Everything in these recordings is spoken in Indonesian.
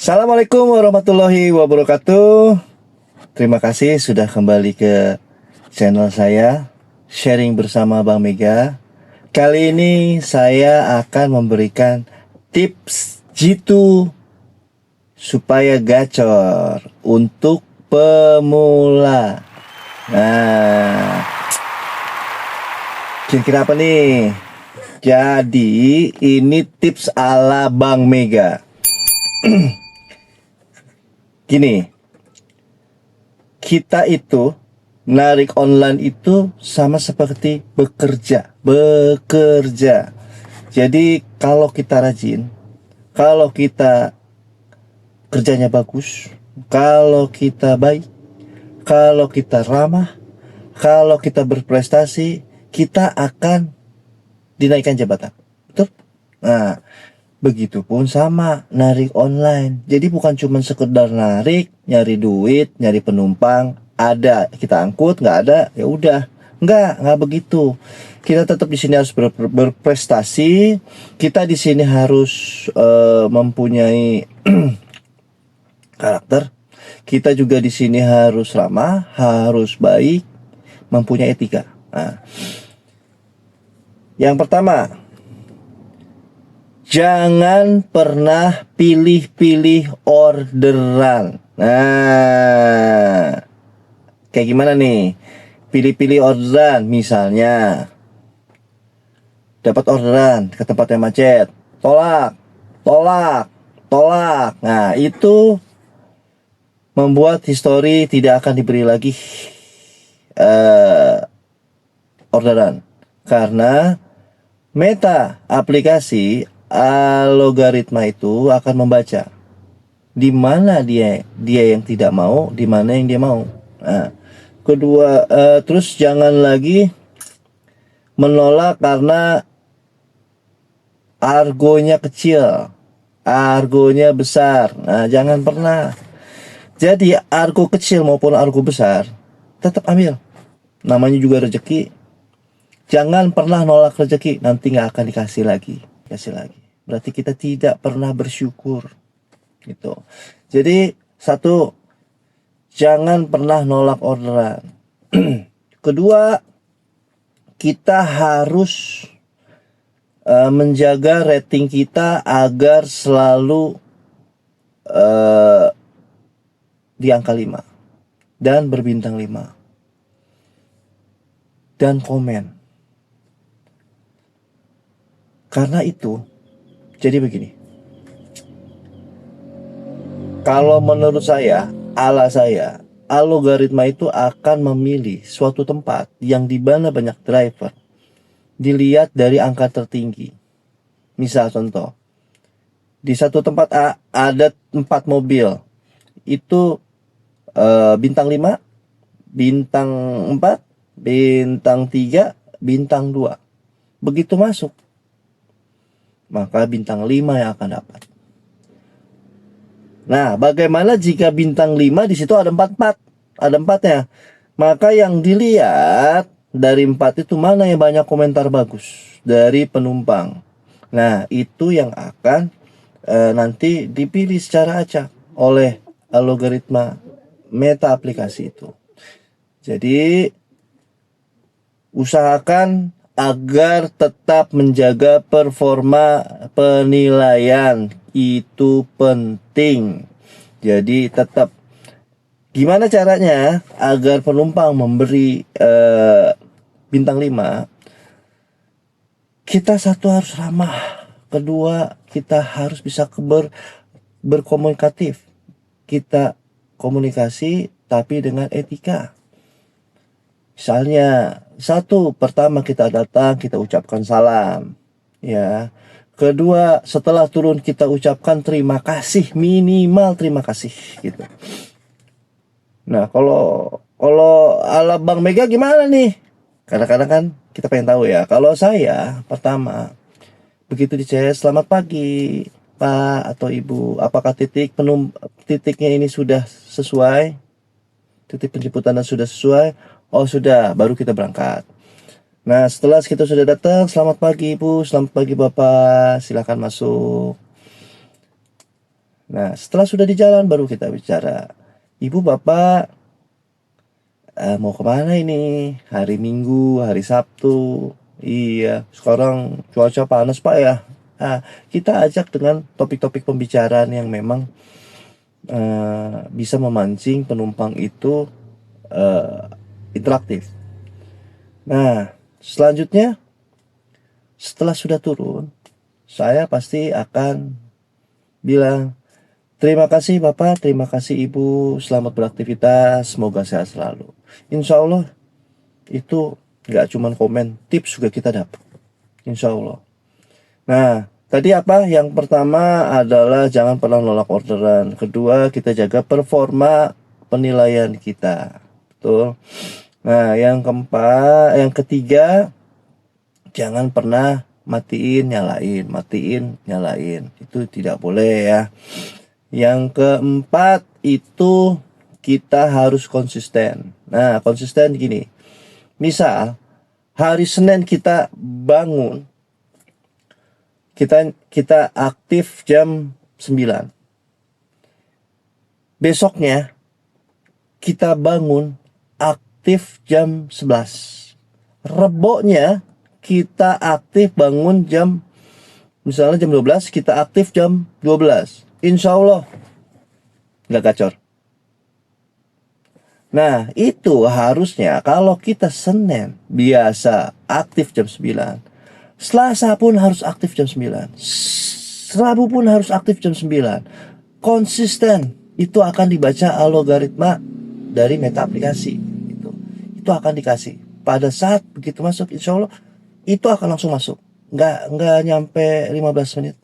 Assalamualaikum warahmatullahi wabarakatuh. Terima kasih sudah kembali ke channel saya, sharing bersama Bang Mega. Kali ini saya akan memberikan tips jitu supaya gacor untuk pemula. Nah, kira-kira apa nih? Jadi ini tips ala Bang Mega. Gini, kita itu narik online itu sama seperti bekerja. Jadi kalau kita rajin, kalau kita kerjanya bagus, kalau kita baik, kalau kita ramah, kalau kita berprestasi, kita akan dinaikkan jabatan. Betul? Nah, begitupun sama narik online. Jadi bukan cuma sekedar narik, nyari duit, nyari penumpang, ada kita angkut, nggak ada ya udah. Nggak begitu. Kita tetap di sini harus berprestasi. Kita di sini harus mempunyai karakter. Kita juga di sini harus ramah, harus baik, mempunyai etika. Nah, yang pertama, jangan pernah pilih-pilih orderan. Nah, kayak gimana nih? Pilih-pilih orderan, misalnya dapat orderan ke tempat yang macet, tolak. Nah, itu membuat histori tidak akan diberi lagi orderan, karena meta aplikasi algoritma itu akan membaca di mana dia yang tidak mau, di mana yang dia mau. Nah, kedua, terus jangan lagi menolak karena argonya kecil, argonya besar. Nah, jangan pernah. Jadi argo kecil maupun argo besar tetap ambil. Namanya juga rezeki. Jangan pernah nolak rezeki, nanti nggak akan dikasih lagi. Berarti kita tidak pernah bersyukur, gitu. Jadi satu, jangan pernah nolak orderan. Kedua, kita harus menjaga rating kita agar selalu di angka 5 dan berbintang 5 dan komen. Karena itu, jadi begini. Kalau menurut saya, algoritma itu akan memilih suatu tempat yang di mana banyak driver. Dilihat dari angka tertinggi. Misal contoh, di satu tempat A ada 4 mobil. Itu bintang 5, bintang 4, bintang 3, bintang 2. Begitu masuk, maka bintang 5 yang akan dapat. Nah, bagaimana jika bintang 5 di situ ada 4, ada 4-nya? Maka yang dilihat dari 4 itu mana yang banyak komentar bagus dari penumpang. Nah, itu yang akan nanti dipilih secara acak oleh algoritma meta aplikasi itu. Jadi usahakan agar tetap menjaga performa penilaian, itu penting. Jadi tetap, gimana caranya agar penumpang memberi bintang 5? Kita satu harus ramah, kedua kita harus bisa berkomunikatif. Kita komunikasi tapi dengan etika. Misalnya, satu, pertama kita datang, kita ucapkan salam, ya. Kedua, setelah turun kita ucapkan terima kasih, minimal terima kasih, gitu. Nah, kalau ala Bang Mega gimana nih? Kadang-kadang kan kita pengen tahu ya. Kalau saya, pertama, begitu dicek, selamat pagi, Pak atau Ibu, apakah titiknya ini sudah sesuai? Titik penjemputannya sudah sesuai? Oh sudah, baru kita berangkat. Nah, setelah kita sudah datang, selamat pagi Ibu, selamat pagi Bapak, silakan masuk. Nah, setelah sudah di jalan baru kita bicara. Ibu, Bapak, mau kemana ini? Hari Minggu, hari Sabtu. Iya, sekarang cuaca panas Pak ya. Kita ajak dengan topik-topik pembicaraan yang memang bisa memancing penumpang itu interaktif. Nah, selanjutnya setelah sudah turun, saya pasti akan bilang, terima kasih Bapak, terima kasih Ibu, selamat beraktivitas, semoga sehat selalu. Insya Allah itu nggak cuma komen, tips juga kita dapat. Insya Allah. Nah, tadi apa? Yang pertama adalah jangan pernah nolak orderan. Kedua, kita jaga performa penilaian kita. Betul. Nah, yang ketiga, jangan pernah matiin, nyalain. Itu tidak boleh ya. Yang keempat itu kita harus konsisten. Nah, konsisten gini. Misal hari Senin kita bangun, kita aktif jam 9. Besoknya kita bangun aktif jam 11. Reboknya kita aktif bangun misalnya jam 12, kita aktif jam 12. Insya Allah nggak gacor. Nah, itu harusnya kalau kita Senin biasa aktif jam 9, Selasa pun harus aktif jam 9, Rabu pun harus aktif jam 9. Konsisten, itu akan dibaca algoritma dari meta aplikasi. Itu akan dikasih. Pada saat begitu masuk, insya Allah itu akan langsung masuk. Nggak nyampe 15 menit.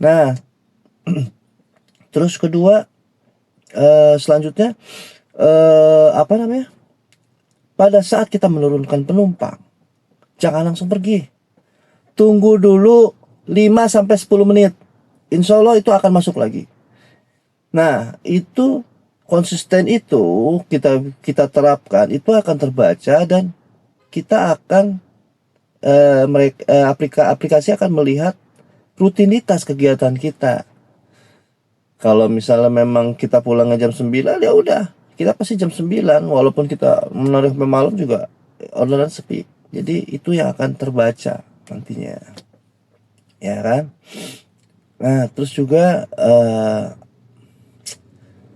Nah, terus kedua, selanjutnya apa namanya? Pada saat kita menurunkan penumpang, jangan langsung pergi. Tunggu dulu 5 sampai 10 menit. Insya Allah itu akan masuk lagi. Nah, itu konsisten itu kita terapkan, itu akan terbaca dan kita akan aplikasi akan melihat rutinitas kegiatan kita. Kalau misalnya memang kita pulang jam 9, ya udah, kita pasti jam 9 walaupun kita menarik sampai malam juga orderan sepi. Jadi itu yang akan terbaca nantinya. Ya kan? Nah, terus juga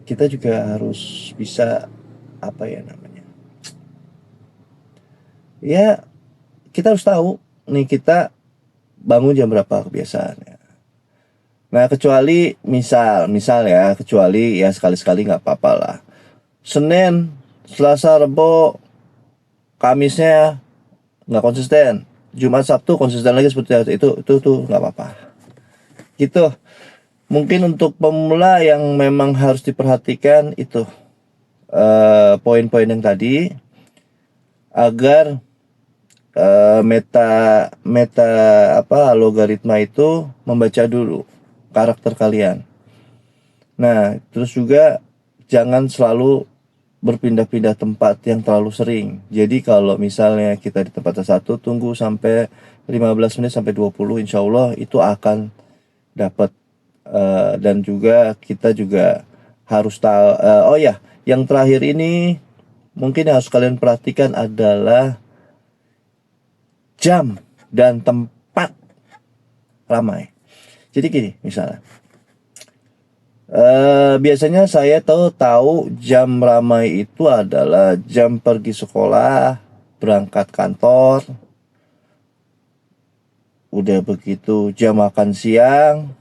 kita juga harus bisa apa ya namanya? Ya, kita harus tahu nih kita bangun jam berapa kebiasaannya. Nah, kecuali misal ya, kecuali ya sekali-sekali nggak apa-apa lah. Senin, Selasa, Rebo, Kamisnya nggak konsisten. Jumat, Sabtu konsisten lagi seperti itu tuh nggak apa-apa. Gitu. Mungkin untuk pemula yang memang harus diperhatikan itu poin-poin yang tadi agar meta algoritma itu membaca dulu karakter kalian. Nah, terus juga jangan selalu berpindah-pindah tempat yang terlalu sering. Jadi kalau misalnya kita di tempat satu, tunggu sampai 15 menit sampai 20, insya Allah itu akan dapat. Dan juga kita juga harus tahu, oh ya, yang terakhir ini mungkin yang harus kalian perhatikan adalah jam dan tempat ramai. Jadi gini, misalnya biasanya saya tahu jam ramai itu adalah jam pergi sekolah, berangkat kantor, udah begitu jam makan siang,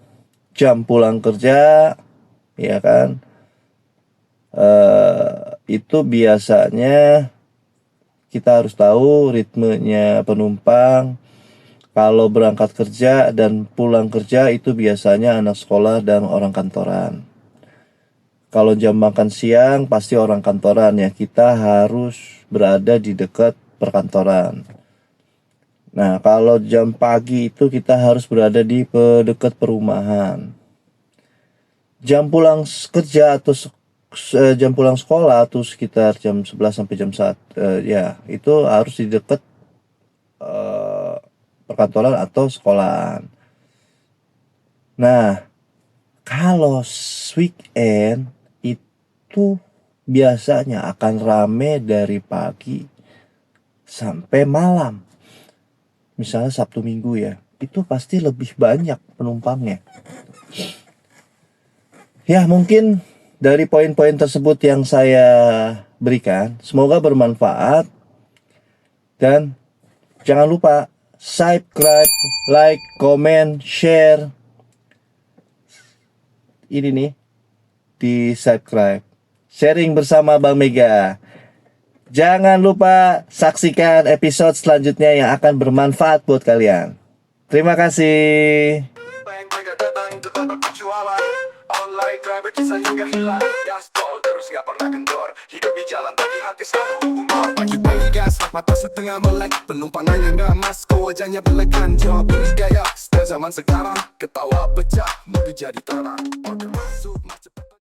jam pulang kerja, ya kan? Itu biasanya kita harus tahu ritmenya penumpang. Kalau berangkat kerja dan pulang kerja itu biasanya anak sekolah dan orang kantoran. Kalau jam makan siang pasti orang kantoran ya, kita harus berada di dekat perkantoran. Nah, kalau jam pagi itu kita harus berada di dekat perumahan. Jam pulang kerja atau jam pulang sekolah tuh sekitar jam 11 sampai jam 1, ya itu harus di dekat perkantoran atau sekolahan. Nah, Kalau weekend itu biasanya akan rame dari pagi sampai malam. Misalnya Sabtu Minggu ya, itu pasti lebih banyak penumpangnya. Ya, mungkin dari poin-poin tersebut yang saya berikan, semoga bermanfaat. Dan jangan lupa subscribe, like, comment, share. Ini nih, di subscribe. Sharing bersama Bang Mega. Jangan lupa saksikan episode selanjutnya yang akan bermanfaat buat kalian. Terima kasih. Online driver kisah hingga hilang. Gaspol terus gak pernah kendor. Hidup di jalan tapi hati selalu humor. Pagi-pagi gas, mata setengah melek. Penumpang nanya gak mas, kok wajahnya belekan. Jawab beli gaya, style zaman sekarang. Ketawa pecah, mobil jadi terang. Order masuk, macet.